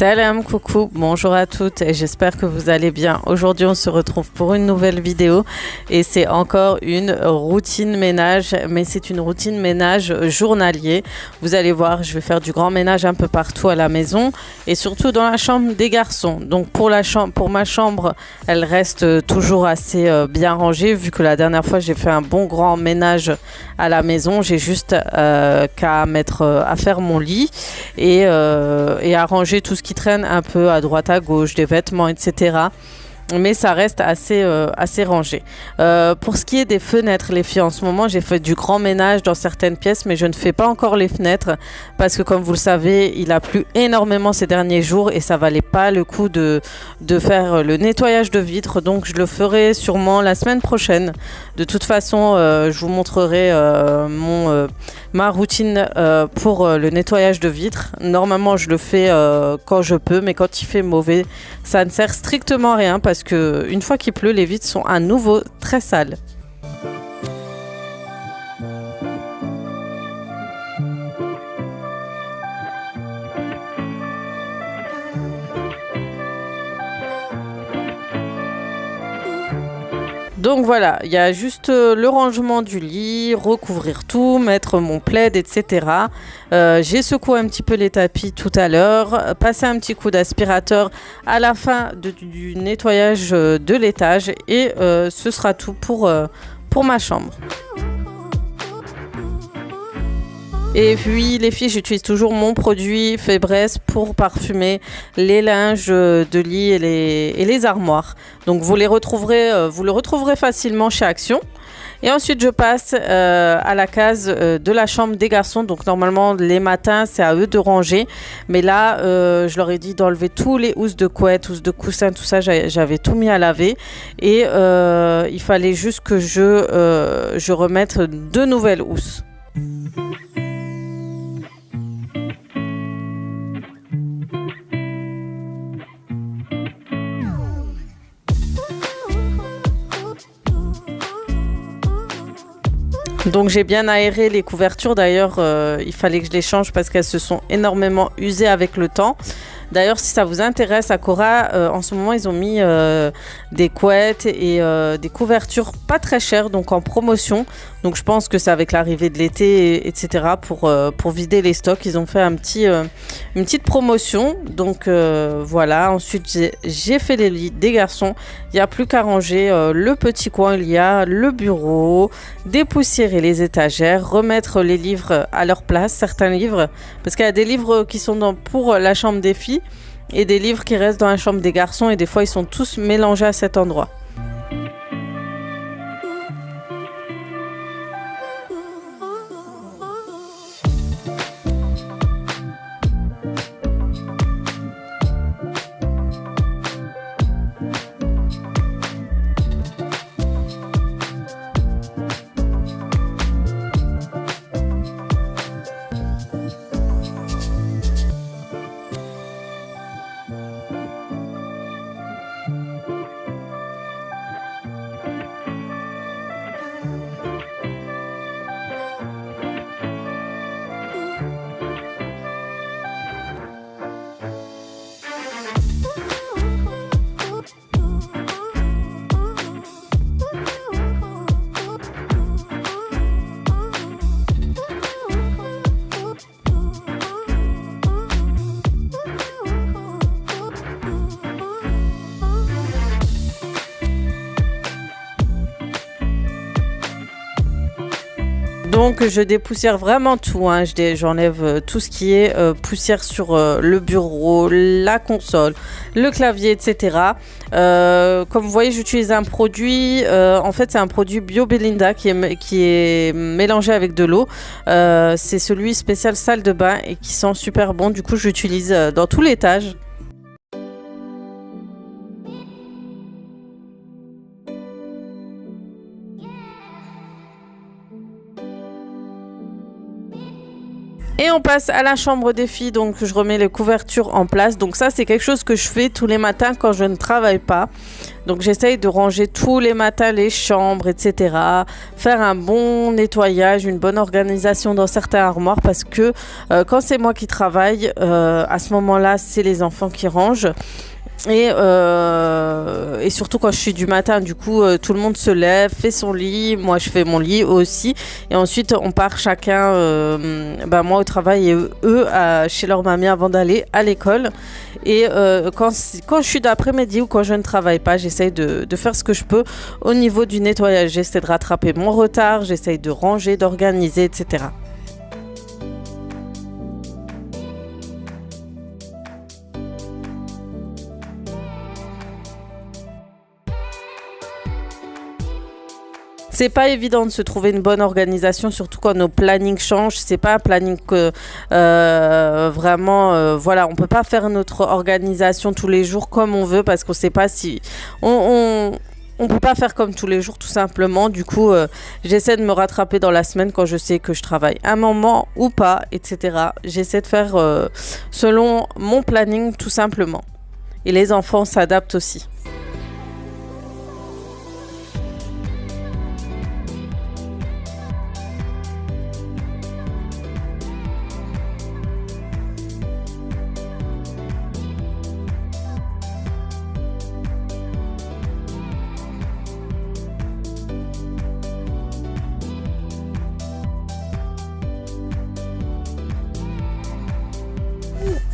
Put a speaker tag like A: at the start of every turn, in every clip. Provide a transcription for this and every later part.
A: Salam, coucou, bonjour à toutes et j'espère que vous allez bien. Aujourd'hui on se retrouve pour une nouvelle vidéo et c'est encore une routine ménage, mais c'est une routine ménage journalier. Vous allez voir, je vais faire du grand ménage un peu partout à la maison et surtout dans la chambre des garçons. Donc pour ma chambre, elle reste toujours assez bien rangée vu que la dernière fois j'ai fait un bon grand ménage à la maison. J'ai juste qu'à faire mon lit et à ranger tout ce qui traîne un peu à droite à gauche, des vêtements, etc. Mais ça reste assez rangé. Pour ce qui est des fenêtres, les filles, en ce moment, j'ai fait du grand ménage dans certaines pièces, mais je ne fais pas encore les fenêtres parce que, comme vous le savez, il a plu énormément ces derniers jours et ça valait pas le coup de faire le nettoyage de vitres. Donc, je le ferai sûrement la semaine prochaine. De toute façon, je vous montrerai ma routine pour le nettoyage de vitres. Normalement, je le fais quand je peux, mais quand il fait mauvais, ça ne sert strictement à rien parce que une fois qu'il pleut, les vitres sont à nouveau très sales. Donc voilà, il y a juste le rangement du lit, recouvrir tout, mettre mon plaid, etc. J'ai secoué un petit peu les tapis tout à l'heure, passé un petit coup d'aspirateur à la fin du nettoyage de l'étage et ce sera tout pour ma chambre. Et puis les filles, j'utilise toujours mon produit Fébreze pour parfumer les linges de lit et les armoires. Donc vous le retrouverez facilement chez Action. Et ensuite je passe à la case de la chambre des garçons. Donc normalement les matins c'est à eux de ranger. Mais là je leur ai dit d'enlever tous les housses de couette, housses de coussin, tout ça. J'avais tout mis à laver. Et il fallait juste que je remette de nouvelles housses. Donc j'ai bien aéré les couvertures, d'ailleurs il fallait que je les change parce qu'elles se sont énormément usées avec le temps. D'ailleurs si ça vous intéresse, à Cora en ce moment ils ont mis des couettes et des couvertures pas très chères, donc en promotion. Donc je pense que c'est avec l'arrivée de l'été etc. pour vider les stocks, ils ont fait une petite promotion. Donc voilà, ensuite j'ai fait les lits des garçons. Il n'y a plus qu'à ranger le petit coin, il y a le bureau, dépoussiérer les étagères, remettre les livres à leur place, certains livres, parce qu'il y a des livres qui sont pour la chambre des filles et des livres qui restent dans la chambre des garçons et des fois ils sont tous mélangés à cet endroit. Donc je dépoussière vraiment tout, hein. J'enlève tout ce qui est poussière sur le bureau, la console, le clavier, etc. Comme vous voyez, j'utilise un produit, en fait c'est un produit Bio Belinda qui est mélangé avec de l'eau. C'est celui spécial salle de bain et qui sent super bon, du coup j'utilise dans tout l'étage. Et on passe à la chambre des filles, donc je remets les couvertures en place. Donc ça c'est quelque chose que je fais tous les matins quand je ne travaille pas. Donc j'essaye de ranger tous les matins les chambres, etc. Faire un bon nettoyage, une bonne organisation dans certains armoires parce que quand c'est moi qui travaille, à ce moment-là, c'est les enfants qui rangent. Et surtout quand je suis du matin, du coup, tout le monde se lève, fait son lit, moi je fais mon lit aussi. Et ensuite, on part chacun, moi au travail et eux chez leur mamie avant d'aller à l'école. Et quand je suis d'après-midi ou quand je ne travaille pas, j'essaye de faire ce que je peux au niveau du nettoyage. J'essaie de rattraper mon retard, j'essaye de ranger, d'organiser, etc. C'est pas évident de se trouver une bonne organisation, surtout quand nos plannings changent. C'est pas un planning que vraiment, voilà, on peut pas faire notre organisation tous les jours comme on veut parce qu'on sait pas si on peut pas faire comme tous les jours tout simplement. Du coup, j'essaie de me rattraper dans la semaine quand je sais que je travaille un moment ou pas, etc. J'essaie de faire selon mon planning tout simplement. Et les enfants s'adaptent aussi.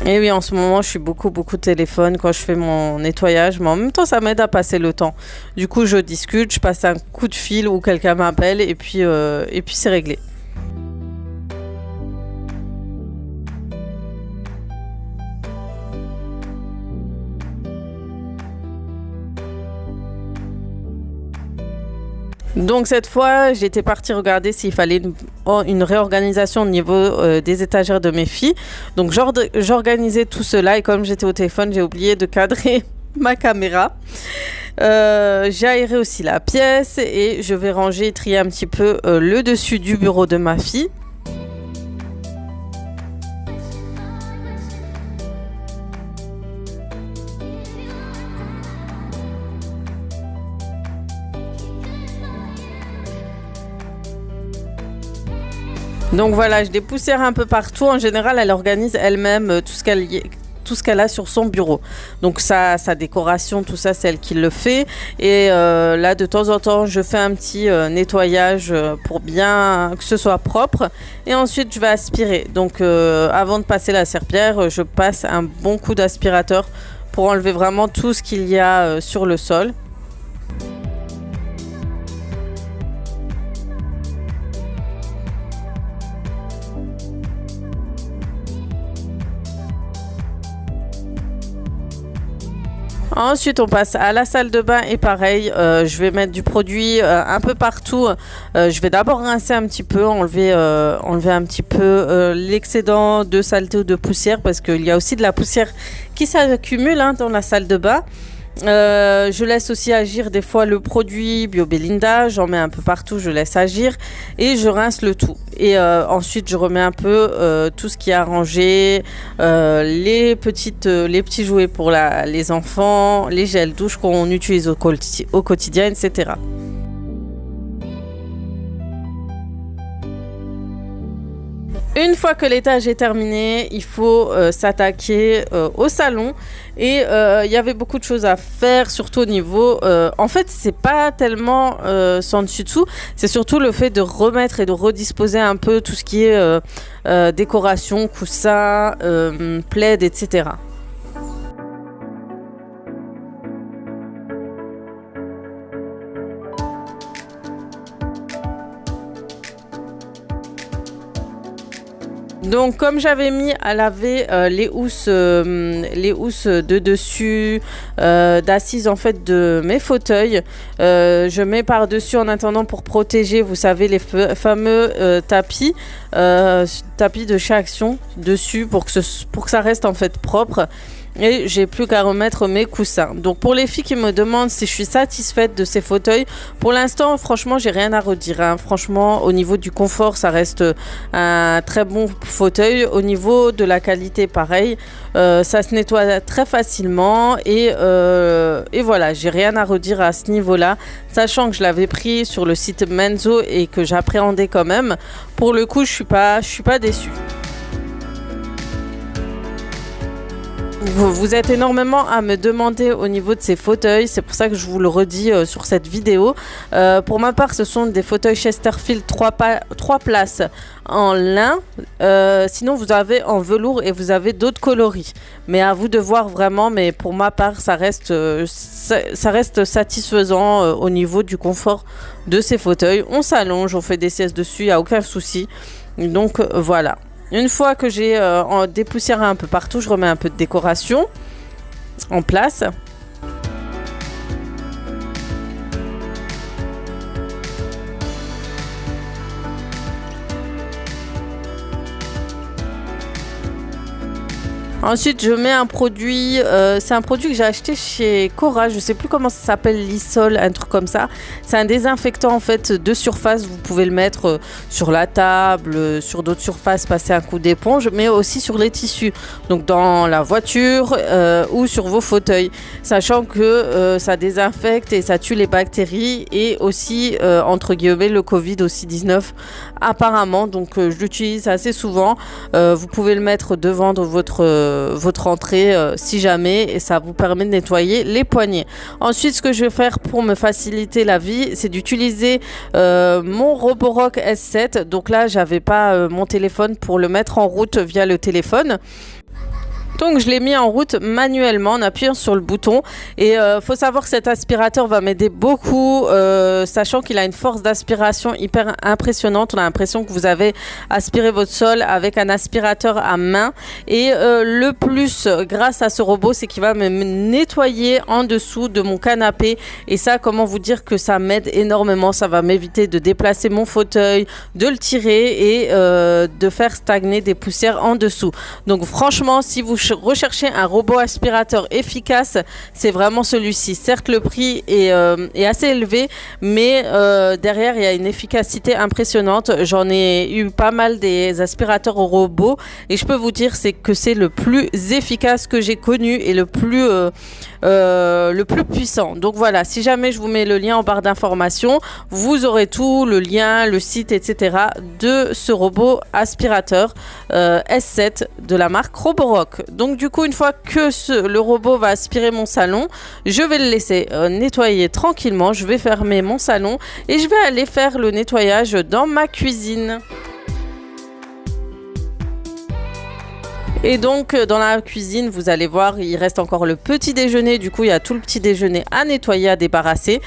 A: Et oui, en ce moment, je suis beaucoup téléphone quand je fais mon nettoyage, mais en même temps, ça m'aide à passer le temps. Du coup, je discute, je passe un coup de fil ou quelqu'un m'appelle et puis c'est réglé. Donc cette fois, j'étais partie regarder s'il fallait une réorganisation au niveau des étagères de mes filles. Donc j'organisais tout cela et comme j'étais au téléphone, j'ai oublié de cadrer ma caméra. J'ai aéré aussi la pièce et je vais ranger et trier un petit peu le dessus du bureau de ma fille. Donc voilà, je dépoussière un peu partout. En général, elle organise elle-même tout ce qu'elle a sur son bureau. Donc sa décoration, tout ça, c'est elle qui le fait. Et là, de temps en temps, je fais un petit nettoyage pour bien que ce soit propre. Et ensuite, je vais aspirer. Donc avant de passer la serpillière, je passe un bon coup d'aspirateur pour enlever vraiment tout ce qu'il y a sur le sol. Ensuite, on passe à la salle de bain et pareil, je vais mettre du produit un peu partout. Je vais d'abord rincer un petit peu, enlever un petit peu l'excédent de saleté ou de poussière parce qu'il y a aussi de la poussière qui s'accumule dans la salle de bain. Je laisse aussi agir des fois le produit Bio Belinda, j'en mets un peu partout, je laisse agir et je rince le tout. Et ensuite je remets un peu tout ce qui est arrangé, les petits jouets pour les enfants, les gels douche qu'on utilise au quotidien, etc. Une fois que l'étage est terminé, il faut s'attaquer au salon et il y avait beaucoup de choses à faire, surtout au niveau... en fait, c'est pas tellement sans dessus-dessous, c'est surtout le fait de remettre et de redisposer un peu tout ce qui est décoration, coussins, plaid, etc. Donc comme j'avais mis à laver les housses de dessus, d'assises en fait de mes fauteuils, je mets par-dessus en attendant pour protéger, vous savez, les fameux tapis de chez Action dessus pour que ça reste en fait propre. et j'ai plus qu'à remettre mes coussins. Donc pour les filles qui me demandent si je suis satisfaite de ces fauteuils, pour l'instant franchement j'ai rien à redire, hein. Franchement au niveau du confort ça reste un très bon fauteuil. Au niveau de la qualité pareil, ça se nettoie très facilement et voilà, j'ai rien à redire à ce niveau là, sachant que je l'avais pris sur le site Menzo et que j'appréhendais quand même. Pour le coup je suis pas déçue. Vous êtes énormément à me demander au niveau de ces fauteuils, c'est pour ça que je vous le redis sur cette vidéo. Pour ma part, ce sont des fauteuils Chesterfield 3 places en lin. Sinon, vous avez en velours et vous avez d'autres coloris. Mais à vous de voir vraiment, mais pour ma part, ça reste satisfaisant au niveau du confort de ces fauteuils. On s'allonge, on fait des siestes dessus, il n'y a aucun souci. Donc voilà. Une fois que j'ai dépoussiéré un peu partout, je remets un peu de décoration en place. Ensuite, je mets un produit, c'est un produit que j'ai acheté chez Cora, je sais plus comment ça s'appelle, Lysol, un truc comme ça. C'est un désinfectant en fait de surface, vous pouvez le mettre sur la table, sur d'autres surfaces, passer un coup d'éponge, mais aussi sur les tissus, donc dans la voiture ou sur vos fauteuils, sachant que ça désinfecte et ça tue les bactéries et aussi entre guillemets le Covid aussi 19 apparemment, donc je l'utilise assez souvent. Vous pouvez le mettre devant votre entrée si jamais, et ça vous permet de nettoyer les poignets. Ensuite, ce que je vais faire pour me faciliter la vie, c'est d'utiliser mon Roborock S7. Donc là, j'avais pas mon téléphone pour le mettre en route via le téléphone. Donc je l'ai mis en route manuellement en appuyant sur le bouton, et faut savoir que cet aspirateur va m'aider beaucoup, sachant qu'il a une force d'aspiration hyper impressionnante. On a l'impression que vous avez aspiré votre sol avec un aspirateur à main, et le plus grâce à ce robot, c'est qu'il va me nettoyer en dessous de mon canapé, et ça, comment vous dire que ça m'aide énormément. Ça va m'éviter de déplacer mon fauteuil, de le tirer et de faire stagner des poussières en dessous. Donc franchement, si vous recherchez un robot aspirateur efficace, c'est vraiment celui-ci. Certes, le prix est assez élevé, mais derrière, il y a une efficacité impressionnante. J'en ai eu pas mal des aspirateurs au robot, et je peux vous dire que c'est le plus efficace que j'ai connu et le plus puissant. Donc voilà, si jamais je vous mets le lien en barre d'informations, vous aurez tout, le lien, le site, etc. de ce robot aspirateur S7 de la marque Roborock. Donc du coup, une fois que le robot va aspirer mon salon, je vais le laisser nettoyer tranquillement. Je vais fermer mon salon et je vais aller faire le nettoyage dans ma cuisine. Et donc dans la cuisine, vous allez voir, il reste encore le petit déjeuner. Du coup, il y a tout le petit déjeuner à nettoyer, à débarrasser.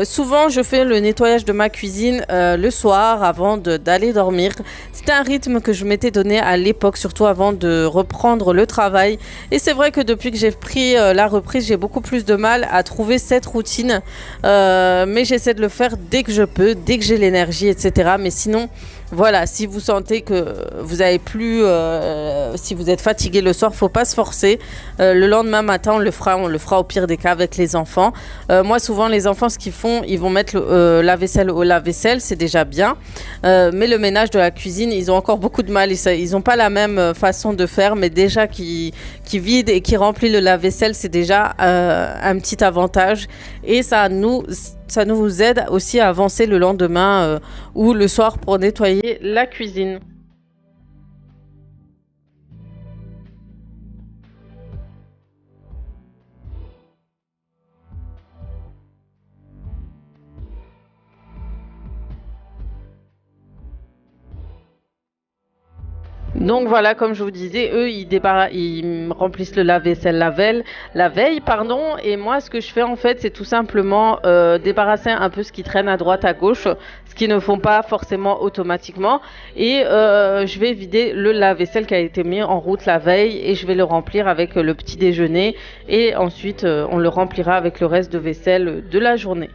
A: Souvent, je fais le nettoyage de ma cuisine le soir avant d'aller dormir. C'était un rythme que je m'étais donné à l'époque, surtout avant de reprendre le travail. Et c'est vrai que depuis que j'ai pris la reprise, j'ai beaucoup plus de mal à trouver cette routine. Mais j'essaie de le faire dès que je peux, dès que j'ai l'énergie, etc. Mais sinon, voilà, si vous sentez que vous avez plus, si vous êtes fatigué le soir, faut pas se forcer. Le lendemain matin, on le fera au pire des cas avec les enfants. Moi, souvent, les enfants, ce qu'ils font, ils vont mettre la vaisselle au lave-vaisselle, c'est déjà bien. Mais le ménage de la cuisine, ils ont encore beaucoup de mal. Ils n'ont pas la même façon de faire, mais déjà qui vide et qui remplit le lave-vaisselle, c'est déjà un petit avantage. Et ça nous aide aussi à avancer le lendemain ou le soir pour nettoyer la cuisine. Donc voilà, comme je vous disais, eux, ils remplissent le lave-vaisselle la veille, pardon. Et moi, ce que je fais en fait, c'est tout simplement débarrasser un peu ce qui traîne à droite, à gauche, ce qu'ils ne font pas forcément automatiquement. Et je vais vider le lave-vaisselle qui a été mis en route la veille, et je vais le remplir avec le petit déjeuner. Et ensuite, on le remplira avec le reste de vaisselle de la journée.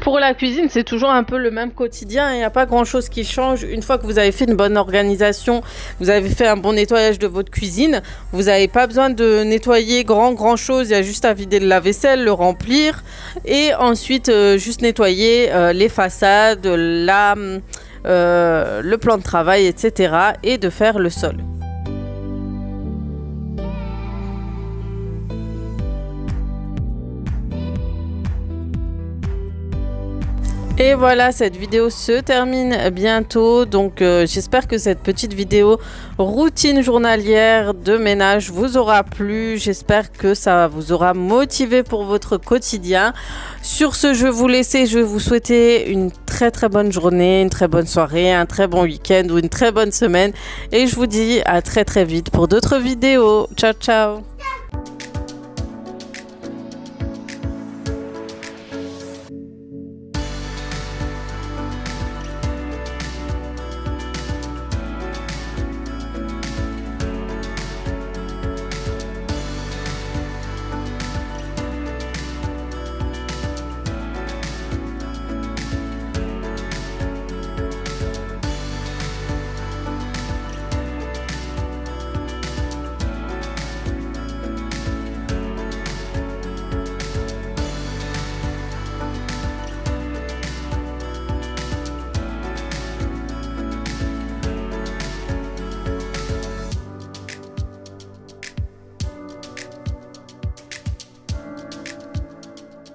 A: Pour la cuisine, c'est toujours un peu le même quotidien. Il n'y a pas grand-chose qui change. Une fois que vous avez fait une bonne organisation, vous avez fait un bon nettoyage de votre cuisine, vous n'avez pas besoin de nettoyer grand-chose. Il y a juste à vider le lave-vaisselle, le remplir et ensuite juste nettoyer les façades, le plan de travail, etc. et de faire le sol. Et voilà, cette vidéo se termine bientôt. Donc, j'espère que cette petite vidéo routine journalière de ménage vous aura plu. J'espère que ça vous aura motivé pour votre quotidien. Sur ce, je vais vous laisser. Je vais vous souhaiter une très bonne journée, une très bonne soirée, un très bon week-end ou une très bonne semaine. Et je vous dis à très vite pour d'autres vidéos. Ciao, ciao!